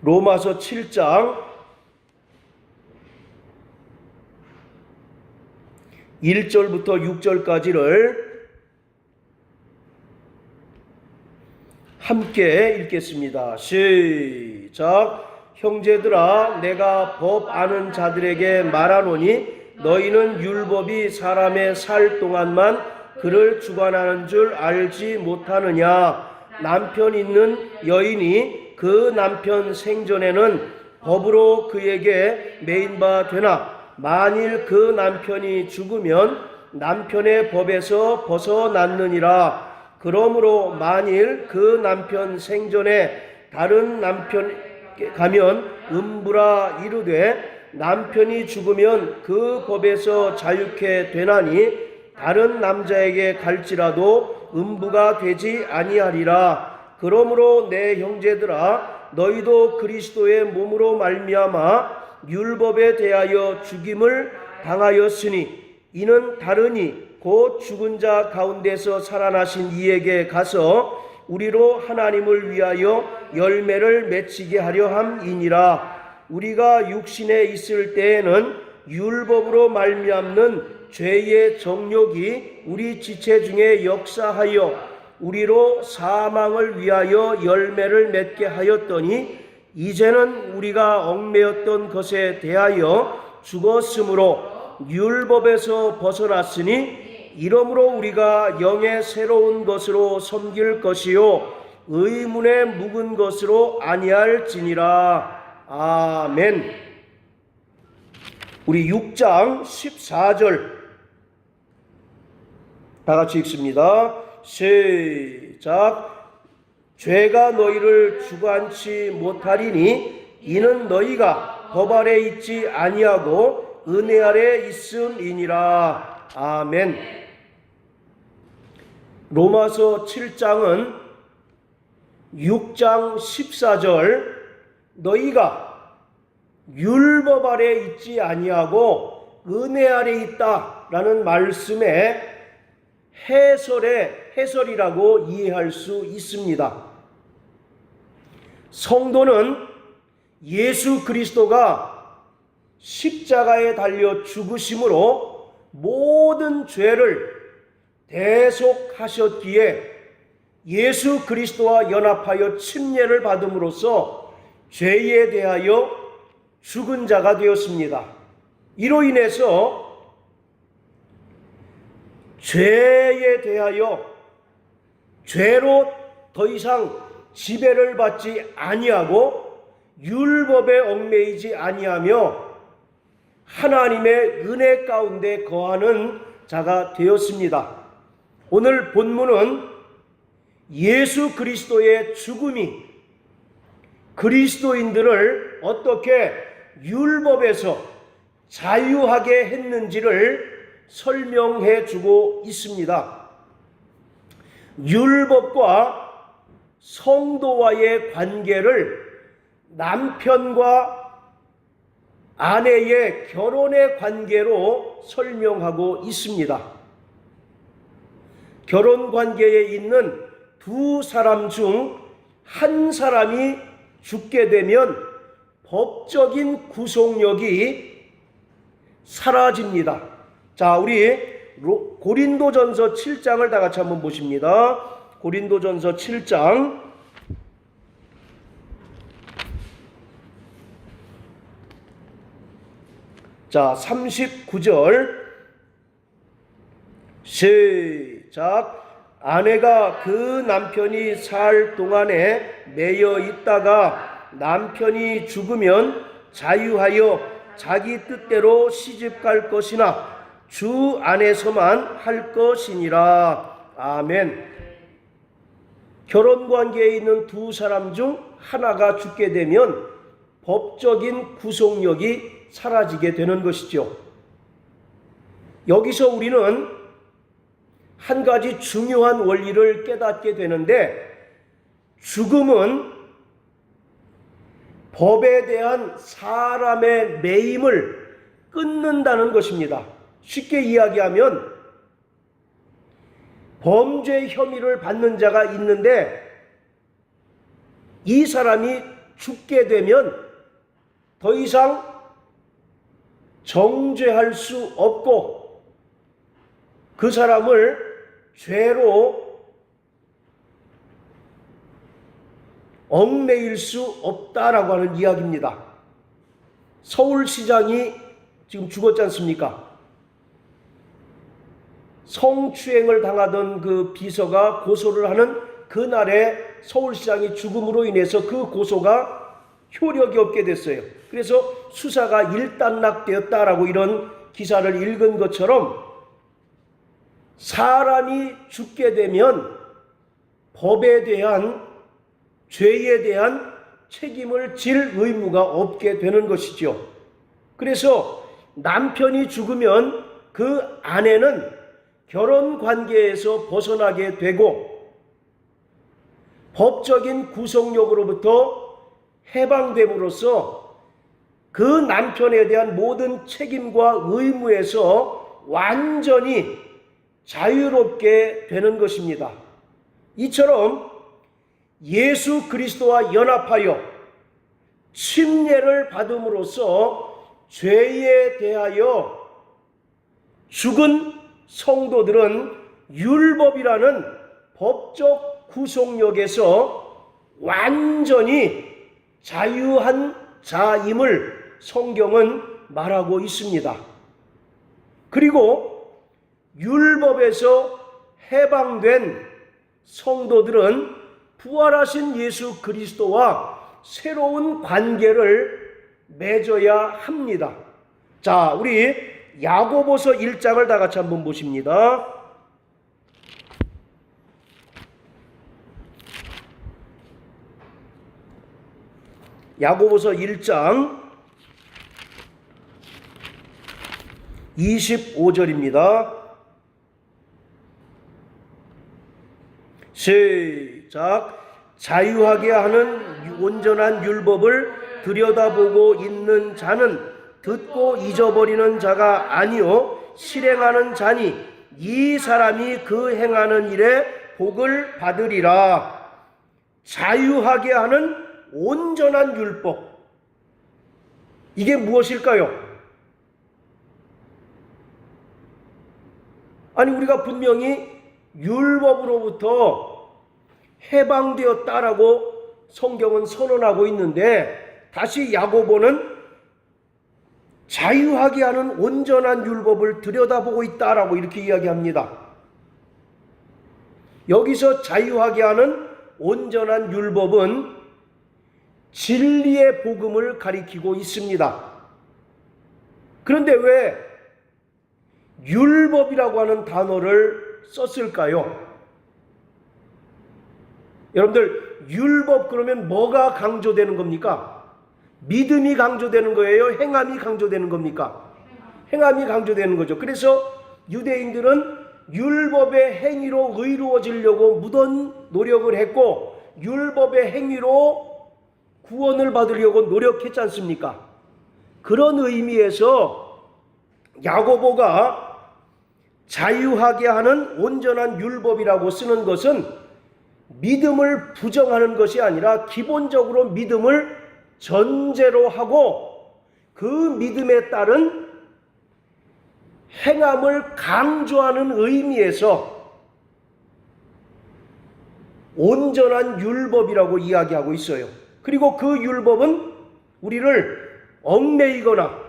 로마서 7장 1절부터 6절까지를 함께 읽겠습니다. 시작. 형제들아, 내가 법 아는 자들에게 말하노니 너희는 율법이 사람의 살 동안만 그를 주관하는 줄 알지 못하느냐. 남편 있는 여인이 그 남편 생전에는 법으로 그에게 매인 바 되나 만일 그 남편이 죽으면 남편의 법에서 벗어났느니라. 그러므로 만일 그 남편 생전에 다른 남편께 가면 음부라 이르되 남편이 죽으면 그 법에서 자유케 되나니 다른 남자에게 갈지라도 음부가 되지 아니하리라. 그러므로 내 형제들아, 너희도 그리스도의 몸으로 말미암아 율법에 대하여 죽임을 당하였으니 이는 다르니 곧 죽은 자 가운데서 살아나신 이에게 가서 우리로 하나님을 위하여 열매를 맺히게 하려 함이니라. 우리가 육신에 있을 때에는 율법으로 말미암는 죄의 정욕이 우리 지체 중에 역사하여 우리로 사망을 위하여 열매를 맺게 하였더니 이제는 우리가 얽매였던 것에 대하여 죽었으므로 율법에서 벗어났으니 이러므로 우리가 영의 새로운 것으로 섬길 것이요 의문에 묵은 것으로 아니할지니라. 아멘. 우리 6장 14절 다 같이 읽습니다. 시작. 죄가 너희를 주관치 못하리니 이는 너희가 법 아래 있지 아니하고 은혜 아래 있음이니라. 아멘. 로마서 7장은 6장 14절 너희가 율법 아래 있지 아니하고 은혜 아래 있다라는 말씀의 해설이라고 이해할 수 있습니다. 성도는 예수 그리스도가 십자가에 달려 죽으심으로 모든 죄를 대속하셨기에 예수 그리스도와 연합하여 침례를 받음으로써 죄에 대하여 죽은 자가 되었습니다. 이로 인해서 죄에 대하여 죄로 더 이상 지배를 받지 아니하고 율법에 얽매이지 아니하며 하나님의 은혜 가운데 거하는 자가 되었습니다. 오늘 본문은 예수 그리스도의 죽음이 그리스도인들을 어떻게 율법에서 자유하게 했는지를 설명해 주고 있습니다. 율법과 성도와의 관계를 남편과 아내의 결혼의 관계로 설명하고 있습니다. 결혼 관계에 있는 두 사람 중 한 사람이 죽게 되면 법적인 구속력이 사라집니다. 자, 우리 고린도전서 7장을 다 같이 한번 보십니다. 고린도전서 7장 자, 39절 시작. 아내가 그 남편이 살 동안에 매여 있다가 남편이 죽으면 자유하여 자기 뜻대로 시집갈 것이나 주 안에서만 할 것이니라. 아멘. 결혼관계에 있는 두 사람 중 하나가 죽게 되면 법적인 구속력이 사라지게 되는 것이죠. 여기서 우리는 한 가지 중요한 원리를 깨닫게 되는데, 죽음은 법에 대한 사람의 매임을 끊는다는 것입니다. 쉽게 이야기하면 범죄 혐의를 받는 자가 있는데 이 사람이 죽게 되면 더 이상 정죄할 수 없고 그 사람을 죄로 얽매일 수 없다라고 하는 이야기입니다. 서울시장이 지금 죽었지 않습니까? 성추행을 당하던 그 비서가 고소를 하는 그날에 서울시장이 죽음으로 인해서 그 고소가 효력이 없게 됐어요. 그래서 수사가 일단락되었다라고 이런 기사를 읽은 것처럼 사람이 죽게 되면 법에 대한 죄에 대한 책임을 질 의무가 없게 되는 것이죠. 그래서 남편이 죽으면 그 아내는 결혼 관계에서 벗어나게 되고 법적인 구속력으로부터 해방됨으로써 그 남편에 대한 모든 책임과 의무에서 완전히 자유롭게 되는 것입니다. 이처럼 예수 그리스도와 연합하여 침례를 받음으로써 죄에 대하여 죽은 성도들은 율법이라는 법적 구속력에서 완전히 자유한 자임을 성경은 말하고 있습니다. 그리고 율법에서 해방된 성도들은 부활하신 예수 그리스도와 새로운 관계를 맺어야 합니다. 자, 우리 야고보서 1장을 다 같이 한번 보십니다. 야고보서 1장 25절입니다. 시작. 자유하게 하는 온전한 율법을 들여다보고 있는 자는 듣고 잊어버리는 자가 아니요 실행하는 자니 이 사람이 그 행하는 일에 복을 받으리라. 자유하게 하는 온전한 율법, 이게 무엇일까요? 아니, 우리가 분명히 율법으로부터 해방되었다라고 성경은 선언하고 있는데 다시 야고보는 자유하게 하는 온전한 율법을 들여다보고 있다라고 이렇게 이야기합니다. 여기서 자유하게 하는 온전한 율법은 진리의 복음을 가리키고 있습니다. 그런데 왜 율법이라고 하는 단어를 썼을까요? 여러분들, 율법 그러면 뭐가 강조되는 겁니까? 믿음이 강조되는 거예요? 행함이 강조되는 겁니까? 행함이 강조되는 거죠. 그래서 유대인들은 율법의 행위로 의로워지려고 무던 노력을 했고 율법의 행위로 구원을 받으려고 노력했지 않습니까? 그런 의미에서 야고보가 자유하게 하는 온전한 율법이라고 쓰는 것은 믿음을 부정하는 것이 아니라 기본적으로 믿음을 전제로 하고 그 믿음에 따른 행함을 강조하는 의미에서 온전한 율법이라고 이야기하고 있어요. 그리고 그 율법은 우리를 얽매이거나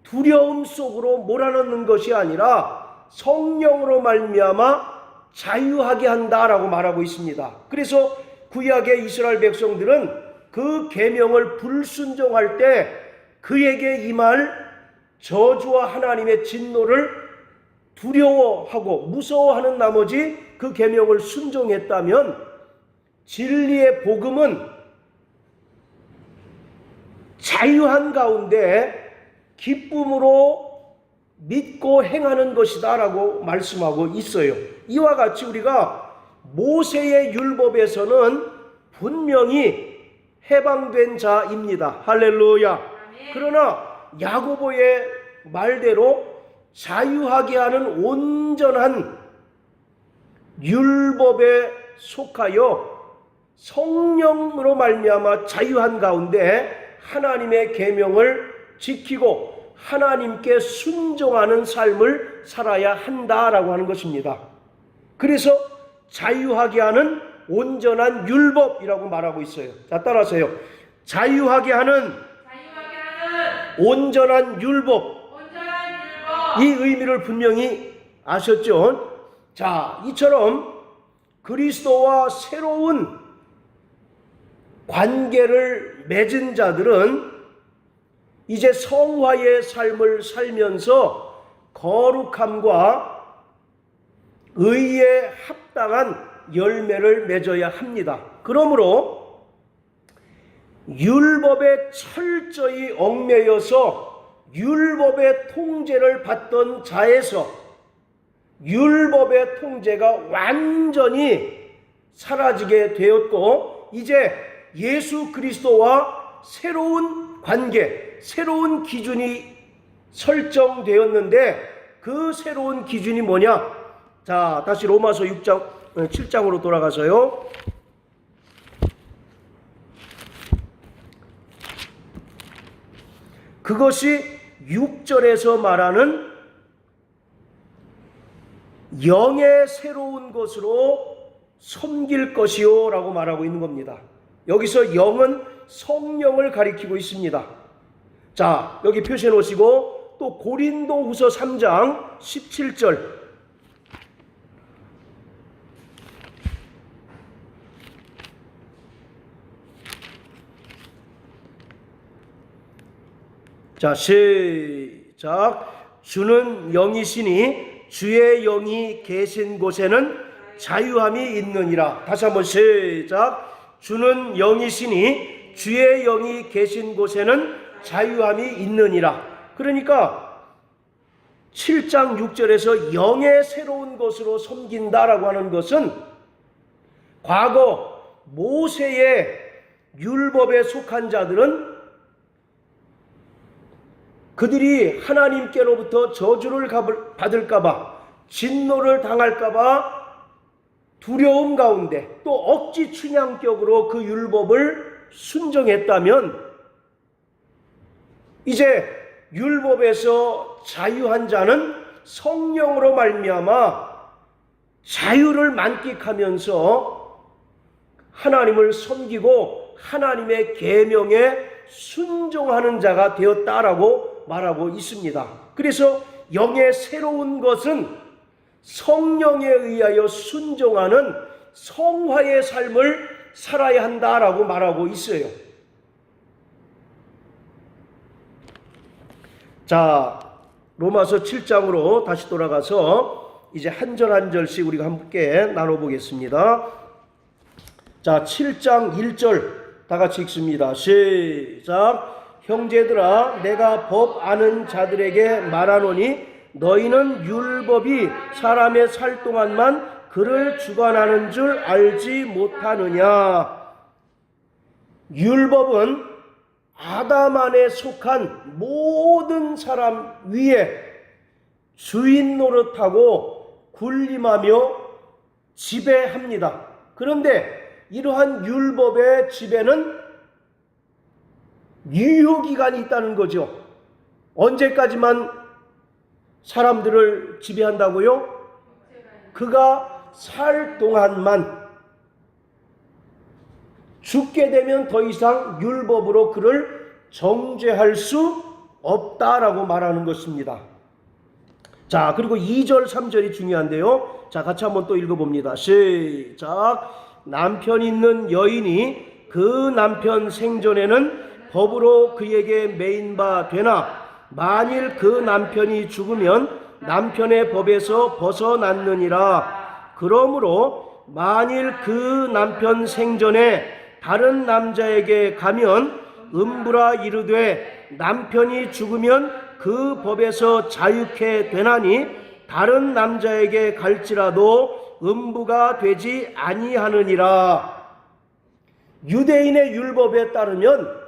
두려움 속으로 몰아넣는 것이 아니라 성령으로 말미암아 자유하게 한다라고 말하고 있습니다. 그래서 구약의 이스라엘 백성들은 그 계명을 불순종할 때 그에게 임할 저주와 하나님의 진노를 두려워하고 무서워하는 나머지 그 계명을 순종했다면 진리의 복음은 자유한 가운데 기쁨으로 믿고 행하는 것이다 라고 말씀하고 있어요. 이와 같이 우리가 모세의 율법에서는 분명히 해방된 자입니다. 할렐루야. 그러나 야고보의 말대로 자유하게 하는 온전한 율법에 속하여 성령으로 말미암아 자유한 가운데 하나님의 계명을 지키고 하나님께 순종하는 삶을 살아야 한다라고 하는 것입니다. 그래서 자유하게 하는 온전한 율법이라고 말하고 있어요. 자, 따라하세요. 자유하게 하는 온전한 율법. 이 의미를 분명히 아셨죠? 자, 이처럼 그리스도와 새로운 관계를 맺은 자들은 이제 성화의 삶을 살면서 거룩함과 의에 합당한 열매를 맺어야 합니다. 그러므로 율법에 철저히 얽매여서 율법의 통제를 받던 자에서 율법의 통제가 완전히 사라지게 되었고, 이제 예수 그리스도와 새로운 관계, 새로운 기준이 설정되었는데, 그 새로운 기준이 뭐냐? 자, 다시 로마서 7장으로 돌아가서요. 그것이 6절에서 말하는 영의 새로운 것으로 섬길 것이요 라고 말하고 있는 겁니다. 여기서 영은 성령을 가리키고 있습니다. 자, 여기 표시해 놓으시고, 또 고린도후서 3장 17절. 자, 시작. 주는 영이시니 주의 영이 계신 곳에는 자유함이 있느니라. 다시 한번 시작. 주는 영이시니 주의 영이 계신 곳에는 자유함이 있느니라. 그러니까 7장 6절에서 영의 새로운 것으로 섬긴다라고 하는 것은 과거 모세의 율법에 속한 자들은 그들이 하나님께로부터 저주를 받을까봐, 진노를 당할까봐 두려움 가운데 또 억지 춘향격으로 그 율법을 순종했다면, 이제 율법에서 자유한 자는 성령으로 말미암아 자유를 만끽하면서 하나님을 섬기고 하나님의 계명에 순종하는 자가 되었다라고 말하고 있습니다. 그래서 영의 새로운 것은 성령에 의하여 순종하는 성화의 삶을 살아야 한다라고 말하고 있어요. 자, 로마서 7장으로 다시 돌아가서 이제 한 절 한 절씩 우리가 함께 나눠보겠습니다. 자, 7장 1절 다 같이 읽습니다. 시작. 형제들아, 내가 법 아는 자들에게 말하노니 너희는 율법이 사람의 살 동안만 그를 주관하는 줄 알지 못하느냐. 율법은 아담 안에 속한 모든 사람 위에 주인 노릇하고 군림하며 지배합니다. 그런데 이러한 율법의 지배는 유효기간이 있다는 거죠. 언제까지만 사람들을 지배한다고요? 그가 살 동안만. 죽게 되면 더 이상 율법으로 그를 정죄할 수 없다라고 말하는 것입니다. 자, 그리고 2절 3절이 중요한데요. 자, 같이 한번 또 읽어봅니다. 시작. 남편 있는 여인이 그 남편 생전에는 법으로 그에게 매인 바 되나 만일 그 남편이 죽으면 남편의 법에서 벗어났느니라. 그러므로 만일 그 남편 생전에 다른 남자에게 가면 음부라 이르되 남편이 죽으면 그 법에서 자유케 되나니 다른 남자에게 갈지라도 음부가 되지 아니하느니라. 유대인의 율법에 따르면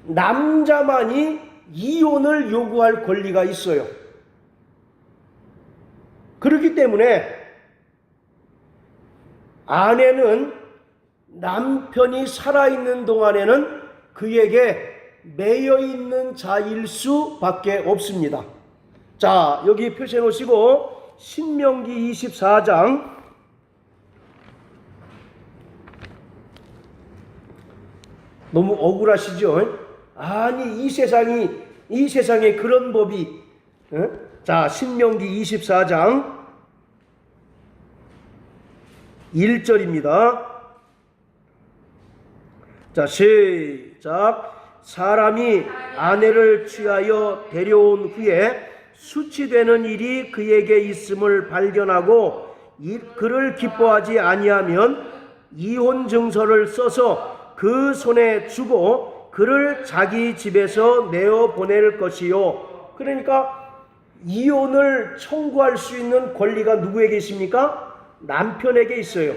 남자만이 이혼을 요구할 권리가 있어요. 그렇기 때문에 아내는 남편이 살아있는 동안에는 그에게 매여 있는 자일 수밖에 없습니다. 자, 여기 표시해 놓으시고 신명기 24장 너무 억울하시죠? 아니 이 세상에 그런 법이 자, 신명기 24장 1절입니다. 자, 시작. 사람이 아내를 취하여 데려온 후에 수치되는 일이 그에게 있음을 발견하고 그를 기뻐하지 아니하면 이혼 증서를 써서 그 손에 주고 그를 자기 집에서 내어 보낼 것이요. 그러니까 이혼을 청구할 수 있는 권리가 누구에게 있습니까? 남편에게 있어요.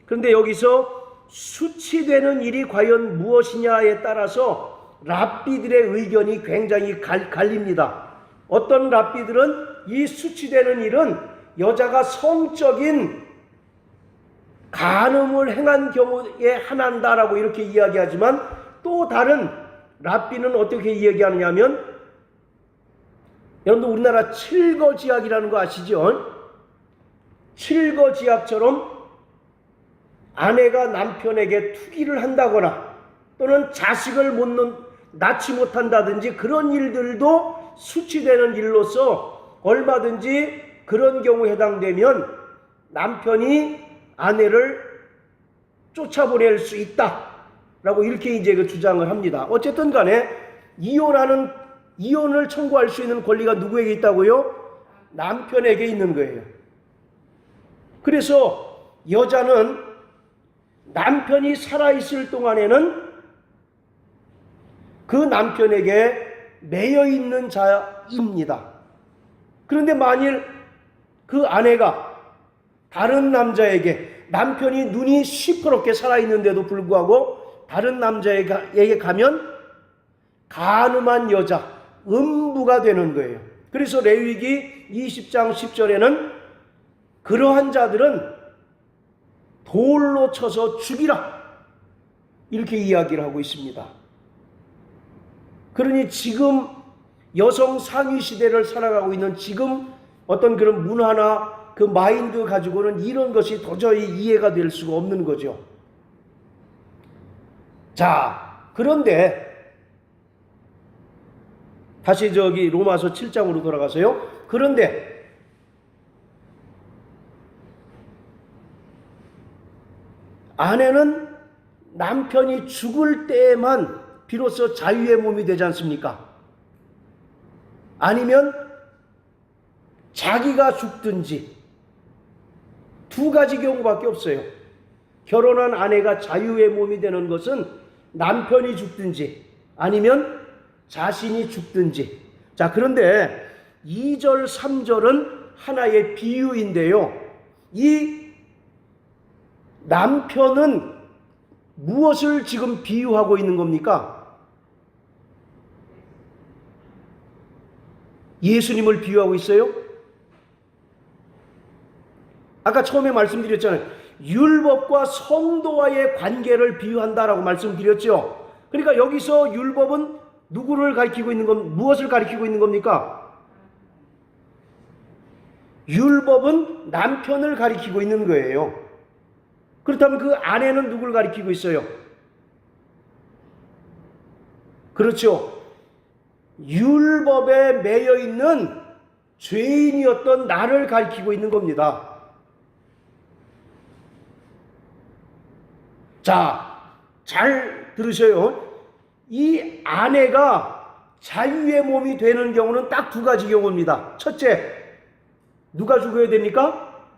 그런데 여기서 수치되는 일이 과연 무엇이냐에 따라서 랍비들의 의견이 굉장히 갈립니다. 어떤 랍비들은 이 수치되는 일은 여자가 성적인 간음을 행한 경우에 한한다라고 이렇게 이야기하지만, 또 다른 랍비는 어떻게 이야기하느냐 하면, 여러분들 우리나라 칠거지약이라는 거 아시죠? 칠거지약처럼 아내가 남편에게 투기를 한다거나 또는 자식을 낳지 못한다든지 그런 일들도 수치되는 일로서 얼마든지 그런 경우에 해당되면 남편이 아내를 쫓아보낼 수 있다라고 이렇게 이제 그 주장을 합니다. 어쨌든 간에 이혼을 청구할 수 있는 권리가 누구에게 있다고요? 남편에게 있는 거예요. 그래서 여자는 남편이 살아있을 동안에는 그 남편에게 매여 있는 자입니다. 그런데 만일 그 아내가 다른 남자에게, 남편이 눈이 시퍼렇게 살아있는데도 불구하고 다른 남자에게 가면 간음한 여자, 음부가 되는 거예요. 그래서 레위기 20장 10절에는 그러한 자들은 돌로 쳐서 죽이라, 이렇게 이야기를 하고 있습니다. 그러니 지금 여성 상위 시대를 살아가고 있는 지금 어떤 그런 문화나 그 마인드 가지고는 이런 것이 도저히 이해가 될 수가 없는 거죠. 자, 그런데 다시 로마서 7장으로 돌아가서요. 그런데 아내는 남편이 죽을 때에만 비로소 자유의 몸이 되지 않습니까? 아니면 자기가 죽든지, 두 가지 경우밖에 없어요. 결혼한 아내가 자유의 몸이 되는 것은 남편이 죽든지 아니면 자신이 죽든지. 자, 그런데 2절 3절은 하나의 비유인데요. 이 남편은 무엇을 지금 비유하고 있는 겁니까? 예수님을 비유하고 있어요? 아까 처음에 말씀드렸잖아요. 율법과 성도와의 관계를 비유한다라고 말씀드렸죠. 그러니까 여기서 율법은 누구를 가리키고 있는 무엇을 가리키고 있는 겁니까? 율법은 남편을 가리키고 있는 거예요. 그렇다면 그 아내는 누구를 가리키고 있어요? 그렇죠. 율법에 매여 있는 죄인이었던 나를 가리키고 있는 겁니다. 자, 잘 들으셔요. 이 아내가 자유의 몸이 되는 경우는 딱 두 가지 경우입니다. 첫째, 누가 죽어야 됩니까?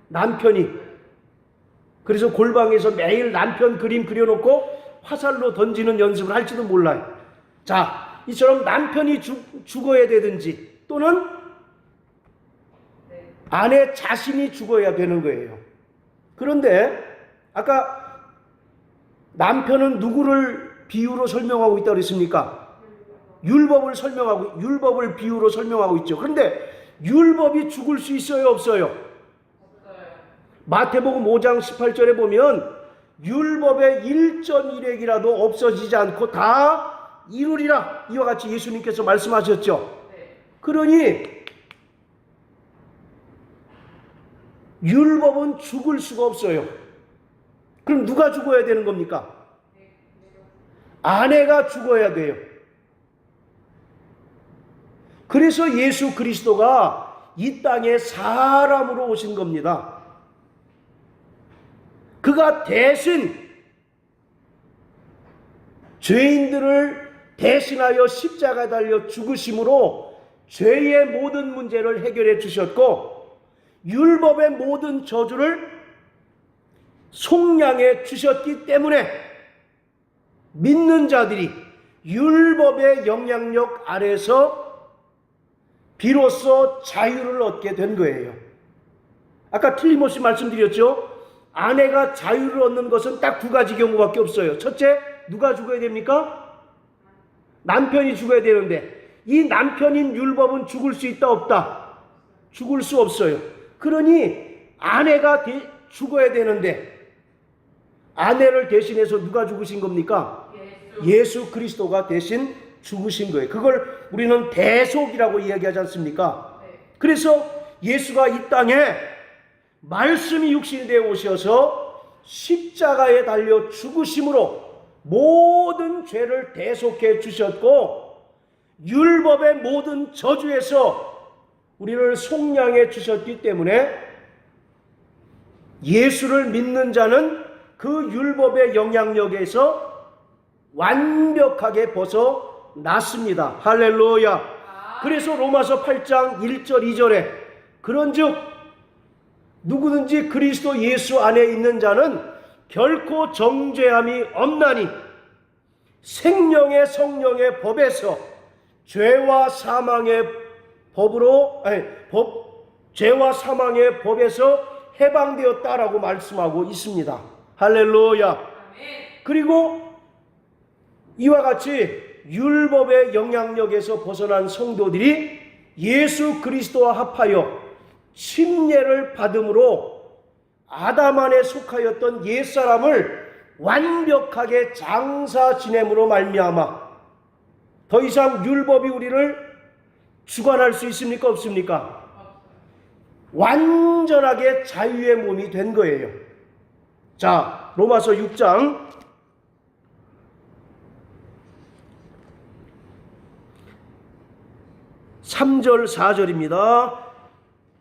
남편이. 그래서 골방에서 매일 남편 그림 그려놓고 화살로 던지는 연습을 할지도 몰라요. 자, 이처럼 남편이 죽어야 되든지 또는 아내 자신이 죽어야 되는 거예요. 그런데 아까 남편은 누구를 비유로 설명하고 있다고 그랬습니까? 율법을 비유로 설명하고 있죠. 그런데 율법이 죽을 수 있어요, 없어요? 마태복음 5장 18절에 보면 율법의 1.1획이라도 없어지지 않고 다 이루리라, 이와 같이 예수님께서 말씀하셨죠. 그러니 율법은 죽을 수가 없어요. 그럼 누가 죽어야 되는 겁니까? 아내가 죽어야 돼요. 그래서 예수 그리스도가 이 땅에 사람으로 오신 겁니다. 그가 대신 죄인들을 대신하여 십자가에 달려 죽으심으로 죄의 모든 문제를 해결해 주셨고, 율법의 모든 저주를 속량해 주셨기 때문에 믿는 자들이 율법의 영향력 아래서 비로소 자유를 얻게 된 거예요. 아까 틀림없이 말씀드렸죠. 아내가 자유를 얻는 것은 딱 두 가지 경우밖에 없어요. 첫째, 누가 죽어야 됩니까? 남편이 죽어야 되는데, 이 남편인 율법은 죽을 수 있다 없다? 죽을 수 없어요. 그러니 아내가 죽어야 되는데, 아내를 대신해서 누가 죽으신 겁니까? 예수 그리스도가 대신 죽으신 거예요. 그걸 우리는 대속이라고 이야기하지 않습니까? 그래서 예수가 이 땅에 말씀이 육신이 되어 오셔서 십자가에 달려 죽으심으로 모든 죄를 대속해 주셨고, 율법의 모든 저주에서 우리를 속량해 주셨기 때문에 예수를 믿는 자는 그 율법의 영향력에서 완벽하게 벗어났습니다. 할렐루야. 그래서 로마서 8장 1절 2절에 그런즉 누구든지 그리스도 예수 안에 있는 자는 결코 정죄함이 없나니 생명의 성령의 법에서 죄와 사망의 법에서 해방되었다라고 말씀하고 있습니다. 할렐루야. 그리고 이와 같이 율법의 영향력에서 벗어난 성도들이 예수 그리스도와 합하여 침례를 받음으로 아담 안에 속하였던 옛사람을 완벽하게 장사 지냄으로 말미암아 더 이상 율법이 우리를 주관할 수 있습니까? 없습니까? 완전하게 자유의 몸이 된 거예요. 자, 로마서 6장 3절 4절입니다.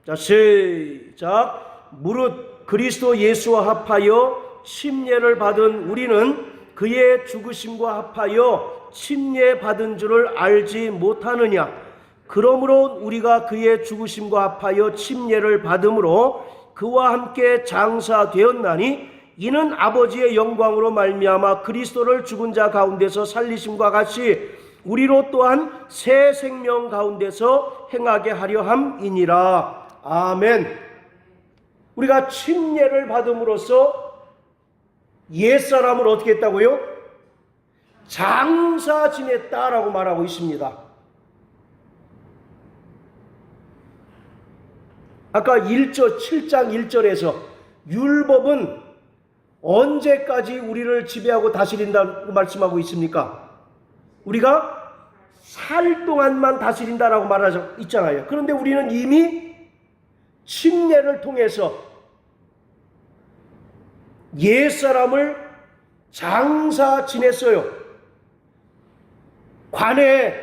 자, 시작. 무릇 그리스도 예수와 합하여 침례를 받은 우리는 그의 죽으심과 합하여 침례 받은 줄을 알지 못하느냐. 그러므로 우리가 그의 죽으심과 합하여 침례를 받음으로 그와 함께 장사되었나니 이는 아버지의 영광으로 말미암아 그리스도를 죽은 자 가운데서 살리심과 같이 우리로 또한 새 생명 가운데서 행하게 하려 함이니라. 아멘. 우리가 침례를 받음으로써 옛사람을 어떻게 했다고요? 장사 지냈다라고 말하고 있습니다. 아까 7장 1절에서 율법은 언제까지 우리를 지배하고 다스린다고 말씀하고 있습니까? 우리가 살 동안만 다스린다라고 말하고 있잖아요. 그런데 우리는 이미 침례를 통해서 옛사람을 장사 지냈어요. 관에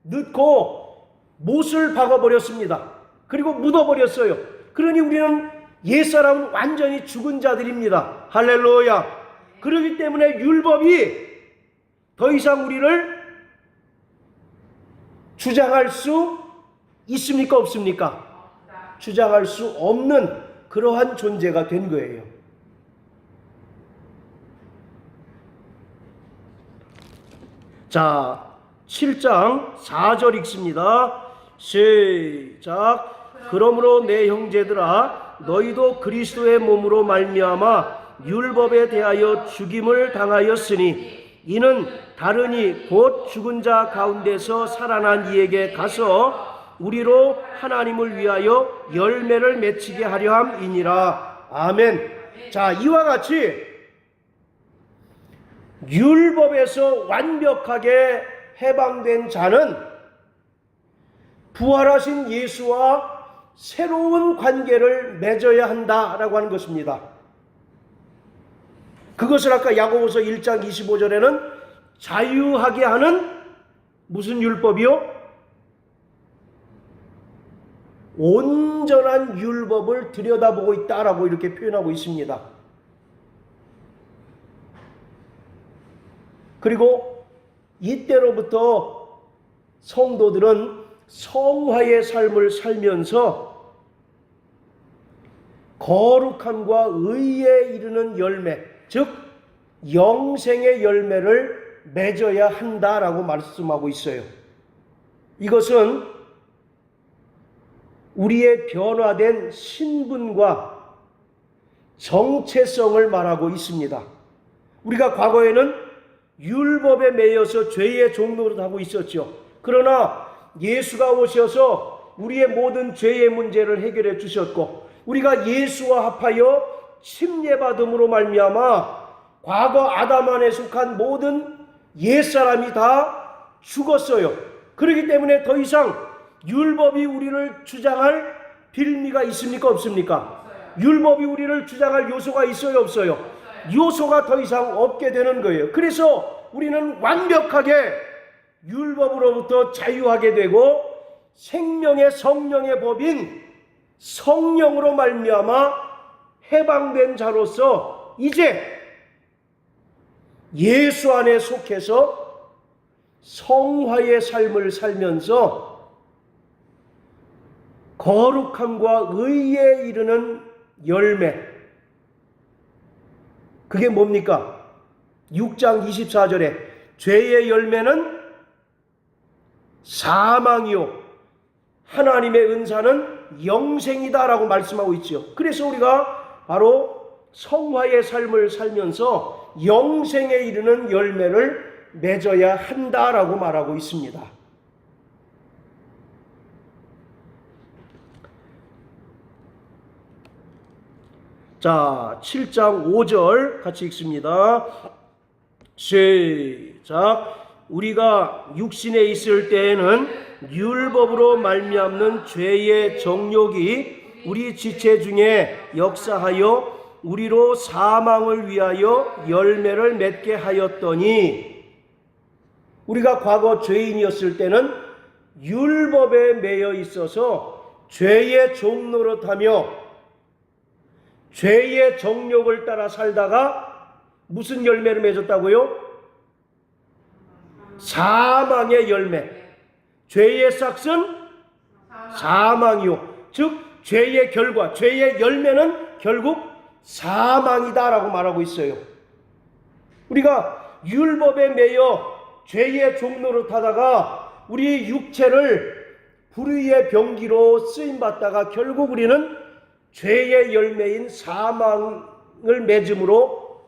넣고 못을 박아버렸습니다. 그리고 묻어버렸어요. 그러니 우리는 옛사람은 완전히 죽은 자들입니다. 할렐루야. 그렇기 때문에 율법이 더 이상 우리를 주장할 수 있습니까? 없습니까? 주장할 수 없는 그러한 존재가 된 거예요. 자, 7장 4절 읽습니다. 시작. 그러므로 내 형제들아 너희도 그리스도의 몸으로 말미암아 율법에 대하여 죽임을 당하였으니 이는 다르니 곧 죽은 자 가운데서 살아난 이에게 가서 우리로 하나님을 위하여 열매를 맺히게 하려 함이니라. 아멘. 자, 이와 같이 율법에서 완벽하게 해방된 자는 부활하신 예수와 새로운 관계를 맺어야 한다라고 하는 것입니다. 그것을 아까 야고보서 1장 25절에는 자유하게 하는 무슨 율법이요? 온전한 율법을 들여다보고 있다라고 이렇게 표현하고 있습니다. 그리고 이때로부터 성도들은 성화의 삶을 살면서 거룩함과 의에 이르는 열매, 즉 영생의 열매를 맺어야 한다라고 말씀하고 있어요. 이것은 우리의 변화된 신분과 정체성을 말하고 있습니다. 우리가 과거에는 율법에 매여서 죄의 종노릇 하고 있었죠. 그러나 예수가 오셔서 우리의 모든 죄의 문제를 해결해 주셨고, 우리가 예수와 합하여 침례받음으로 말미암아 과거 아담 안에 속한 모든 옛사람이 다 죽었어요. 그렇기 때문에 더 이상 율법이 우리를 주장할 빌미가 있습니까? 없습니까? 율법이 우리를 주장할 요소가 있어요? 없어요? 요소가 더 이상 없게 되는 거예요. 그래서 우리는 완벽하게 율법으로부터 자유하게 되고 생명의 성령의 법인 성령으로 말미암아 해방된 자로서 이제 예수 안에 속해서 성화의 삶을 살면서 거룩함과 의에 이르는 열매, 그게 뭡니까? 6장 24절에 죄의 열매는 사망이요 하나님의 은사는 영생이다라고 말씀하고 있죠. 그래서 우리가 바로 성화의 삶을 살면서 영생에 이르는 열매를 맺어야 한다라고 말하고 있습니다. 자, 7장 5절 같이 읽습니다. 시작. 우리가 육신에 있을 때에는 율법으로 말미암는 죄의 정욕이 우리 지체 중에 역사하여 우리로 사망을 위하여 열매를 맺게 하였더니, 우리가 과거 죄인이었을 때는 율법에 매여 있어서 죄의 종노릇하며 죄의 정욕을 따라 살다가 무슨 열매를 맺었다고요? 사망의 열매. 죄의 싹은 사망이요. 즉 죄의 결과, 죄의 열매는 결국 사망이다라고 말하고 있어요. 우리가 율법에 매여 죄의 종노릇 하다가 우리 육체를 불의의 병기로 쓰임받다가 결국 우리는 죄의 열매인 사망을 맺음으로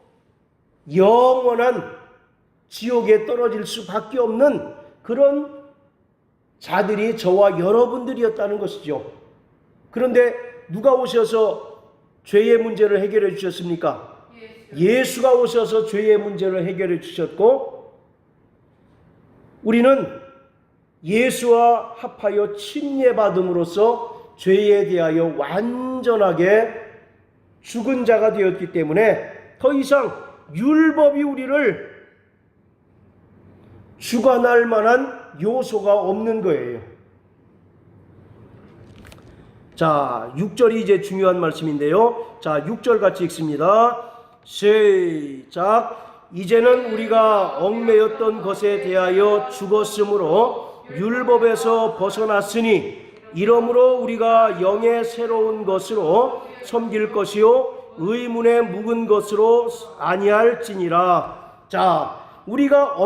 영원한 지옥에 떨어질 수밖에 없는 그런 자들이 저와 여러분들이었다는 것이죠. 그런데 누가 오셔서 죄의 문제를 해결해 주셨습니까? 예수가 오셔서 죄의 문제를 해결해 주셨고, 우리는 예수와 합하여 침례받음으로써 죄에 대하여 완전하게 죽은 자가 되었기 때문에 더 이상 율법이 우리를 주관할 만한 요소가 없는 거예요. 자, 6절이 이제 중요한 말씀인데요. 자, 6절 같이 읽습니다. 시작. 이제는 우리가 얽매였던 것에 대하여 죽었으므로 율법에서 벗어났으니 이러므로 우리가 영의 새로운 것으로 섬길 것이요 의문에 묵은 것으로 아니할지니라. 자, 우리가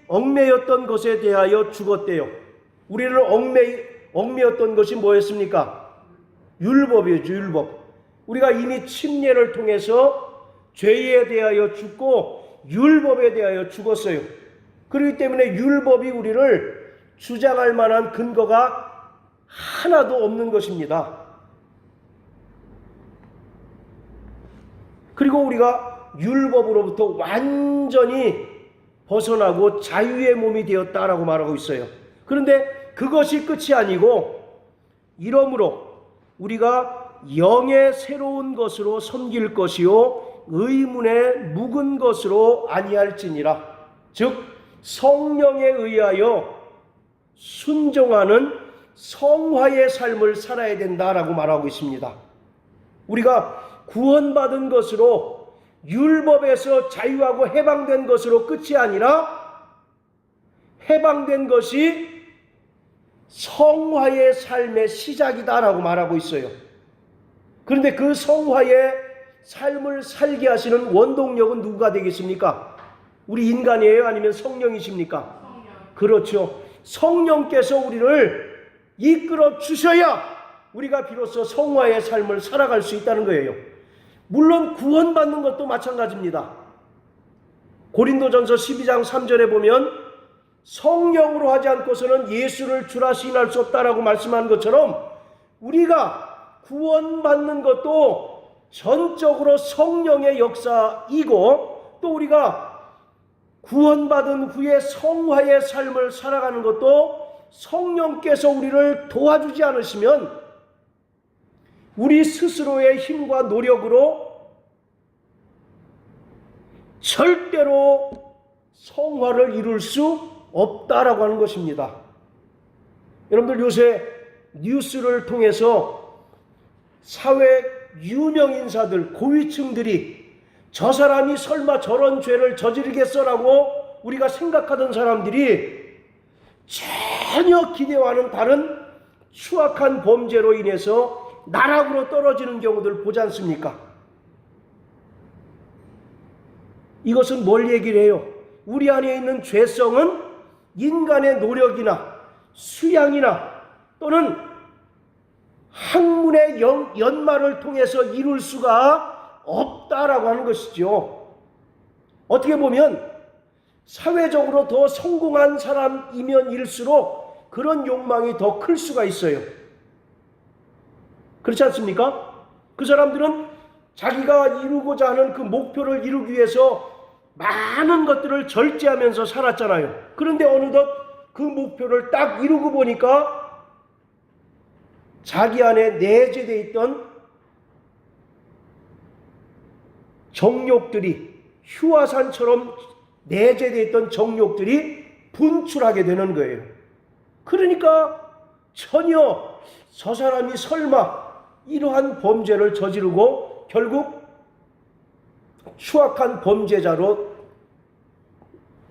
얽매였던 것에 대하여 죽었대요. 우리를 얽매였던 것이 뭐였습니까? 율법이었죠. 율법. 우리가 이미 침례를 통해서 죄에 대하여 죽고 율법에 대하여 죽었어요. 그렇기 때문에 율법이 우리를 주장할 만한 근거가 하나도 없는 것입니다. 그리고 우리가 율법으로부터 완전히 벗어나고 자유의 몸이 되었다라고 말하고 있어요. 그런데 그것이 끝이 아니고 이러므로 우리가 영의 새로운 것으로 섬길 것이요 의문의 묵은 것으로 아니할지니라. 즉 성령에 의하여 순종하는 성화의 삶을 살아야 된다라고 말하고 있습니다. 우리가 구원받은 것으로 율법에서 자유하고 해방된 것으로 끝이 아니라 해방된 것이 성화의 삶의 시작이다라고 말하고 있어요. 그런데 그 성화의 삶을 살게 하시는 원동력은 누가 되겠습니까? 우리 인간이에요? 아니면 성령이십니까? 성령. 그렇죠. 성령께서 우리를 이끌어 주셔야 우리가 비로소 성화의 삶을 살아갈 수 있다는 거예요. 물론 구원받는 것도 마찬가지입니다. 고린도전서 12장 3절에 보면 성령으로 하지 않고서는 예수를 주라 시인할 수 없다라고 말씀한 것처럼 우리가 구원받는 것도 전적으로 성령의 역사이고 또 우리가 구원받은 후에 성화의 삶을 살아가는 것도 성령께서 우리를 도와주지 않으시면 우리 스스로의 힘과 노력으로 절대로 성화를 이룰 수 없다라고 하는 것입니다. 여러분들 요새 뉴스를 통해서 사회 유명 인사들, 고위층들이 저 사람이 설마 저런 죄를 저지르겠어라고 우리가 생각하던 사람들이 전혀 기대와는 다른 추악한 범죄로 인해서 나락으로 떨어지는 경우들 보지 않습니까? 이것은 뭘 얘기를 해요? 우리 안에 있는 죄성은 인간의 노력이나 수양이나 또는 학문의 연마를 통해서 이룰 수가 없다라고 하는 것이죠. 어떻게 보면 사회적으로 더 성공한 사람이면 일수록 그런 욕망이 더 클 수가 있어요. 그렇지 않습니까? 그 사람들은 자기가 이루고자 하는 그 목표를 이루기 위해서 많은 것들을 절제하면서 살았잖아요. 그런데 어느덧 그 목표를 딱 이루고 보니까 자기 안에 내재되어 있던 정욕들이 휴화산처럼 내재되어 있던 정욕들이 분출하게 되는 거예요. 그러니까 전혀 저 사람이 설마 이러한 범죄를 저지르고 결국 추악한 범죄자로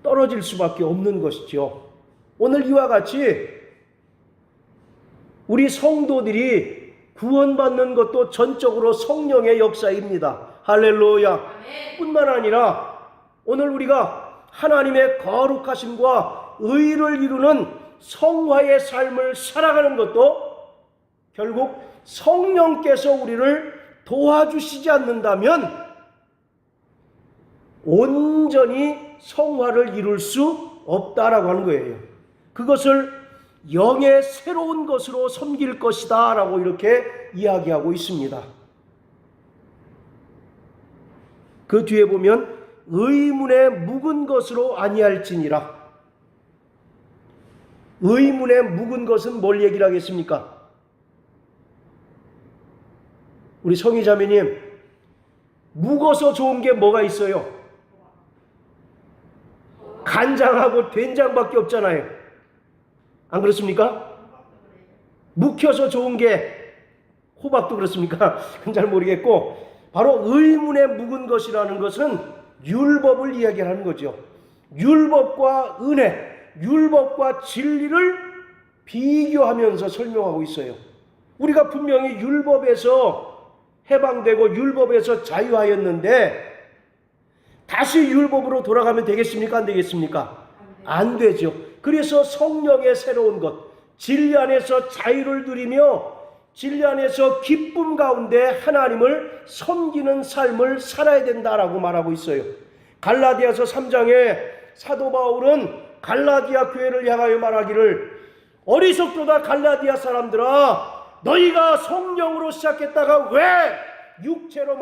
떨어질 수밖에 없는 것이죠. 오늘 이와 같이 우리 성도들이 구원받는 것도 전적으로 성령의 역사입니다. 할렐루야. 뿐만 아니라 오늘 우리가 하나님의 거룩하심과 의를 이루는 성화의 삶을 살아가는 것도 결국 성령께서 우리를 도와주시지 않는다면 온전히 성화를 이룰 수 없다라고 하는 거예요. 그것을 영의 새로운 것으로 섬길 것이다 라고 이렇게 이야기하고 있습니다. 그 뒤에 보면 의문의 묵은 것으로 아니할지니라. 의문의 묵은 것은 뭘 얘기를 하겠습니까? 우리 성희자매님, 묵어서 좋은 게 뭐가 있어요? 간장하고 된장밖에 없잖아요. 안 그렇습니까? 묵혀서 좋은 게 호박도 그렇습니까? 그건 잘 모르겠고, 바로 의문에 묵은 것이라는 것은 율법을 이야기하는 거죠. 율법과 은혜, 율법과 진리를 비교하면서 설명하고 있어요. 우리가 분명히 율법에서 해방되고 율법에서 자유하였는데 다시 율법으로 돌아가면 되겠습니까? 안 되겠습니까? 안 되죠. 그래서 성령의 새로운 것, 진리 안에서 자유를 누리며 진리 안에서 기쁨 가운데 하나님을 섬기는 삶을 살아야 된다라고 말하고 있어요. 갈라디아서 3장에 사도 바울은 갈라디아 교회를 향하여 말하기를 어리석도다 갈라디아 사람들아, 너희가 성령으로 시작했다가 왜 육체로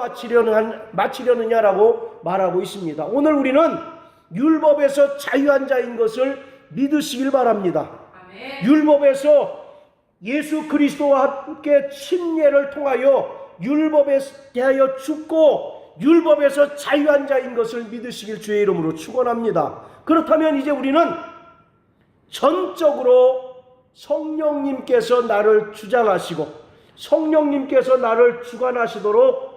마치려느냐라고 말하고 있습니다. 오늘 우리는 율법에서 자유한 자인 것을 믿으시길 바랍니다. 아멘. 율법에서 예수 그리스도와 함께 침례를 통하여 율법에 대하여 죽고 율법에서 자유한 자인 것을 믿으시길 주의 이름으로 축원합니다. 그렇다면 이제 우리는 전적으로 성령님께서 나를 주장하시고 성령님께서 나를 주관하시도록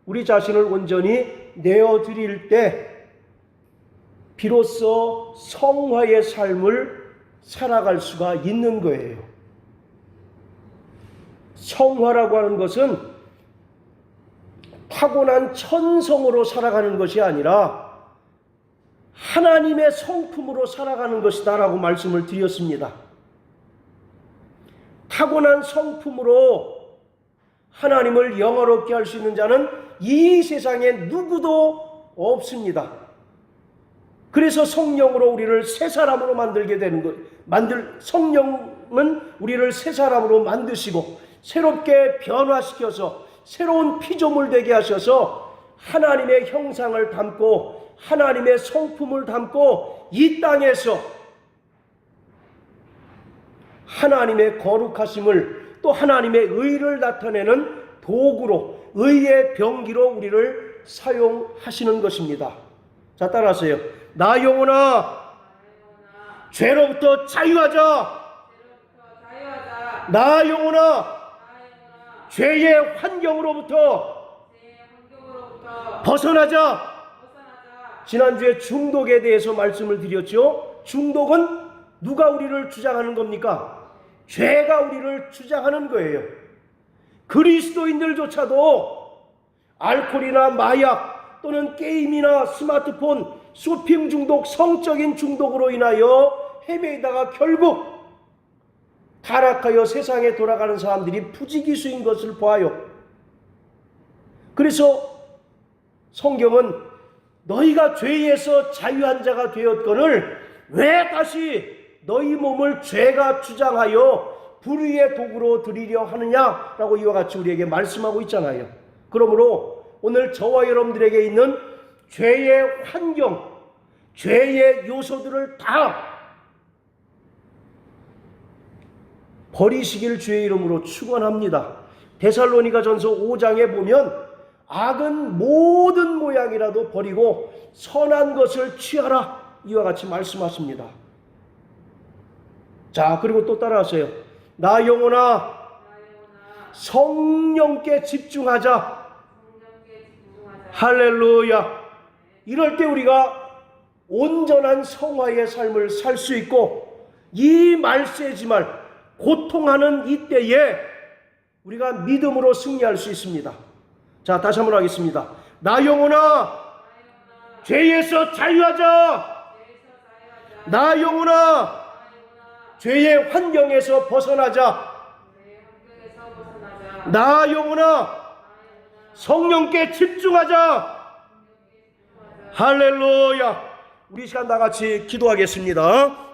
우리 자신을 온전히 내어드릴 때 비로소 성화의 삶을 살아갈 수가 있는 거예요. 성화라고 하는 것은 타고난 천성으로 살아가는 것이 아니라 하나님의 성품으로 살아가는 것이다 라고 말씀을 드렸습니다. 타고난 성품으로 하나님을 영화롭게 할 수 있는 자는 이 세상에 누구도 없습니다. 그래서 성령으로 우리를 새 사람으로 만들게 되는 것, 성령은 우리를 새 사람으로 만드시고 새롭게 변화시켜서 새로운 피조물 되게 하셔서 하나님의 형상을 담고 하나님의 성품을 담고 이 땅에서 하나님의 거룩하심을 또 하나님의 의를 나타내는 도구로 의의 병기로 우리를 사용하시는 것입니다. 자, 따라하세요. 나 영혼아 죄로부터 자유하자. 나 영혼아 죄의 환경으로부터 벗어나자. 지난주에 중독에 대해서 말씀을 드렸죠. 중독은 누가 우리를 주장하는 겁니까? 죄가 우리를 주장하는 거예요. 그리스도인들조차도 알코올이나 마약 또는 게임이나 스마트폰, 쇼핑 중독, 성적인 중독으로 인하여 헤매다가 결국 타락하여 세상에 돌아가는 사람들이 부지기수인 것을 보아요. 그래서 성경은 너희가 죄에서 자유한 자가 되었거늘 왜 다시 너희 몸을 죄가 주장하여 불의의 도구로 드리려 하느냐라고 이와 같이 우리에게 말씀하고 있잖아요. 그러므로 오늘 저와 여러분들에게 있는 죄의 환경, 죄의 요소들을 다 버리시길 주의 이름으로 축원합니다. 데살로니가전서 5장에 보면 악은 모든 모양이라도 버리고 선한 것을 취하라 이와 같이 말씀하십니다. 자, 그리고 또 따라하세요. 나 영혼아 성령께 집중하자. 할렐루야. 이럴 때 우리가 온전한 성화의 삶을 살 수 있고 이 말세지만 고통하는 이때에 우리가 믿음으로 승리할 수 있습니다. 자, 다시 한번 하겠습니다. 나 영혼아 죄에서 자유하자. 나 영혼아 죄의 환경에서 벗어나자. 나 영혼아 성령께 집중하자. 할렐루야. 우리 시간 다 같이 기도하겠습니다.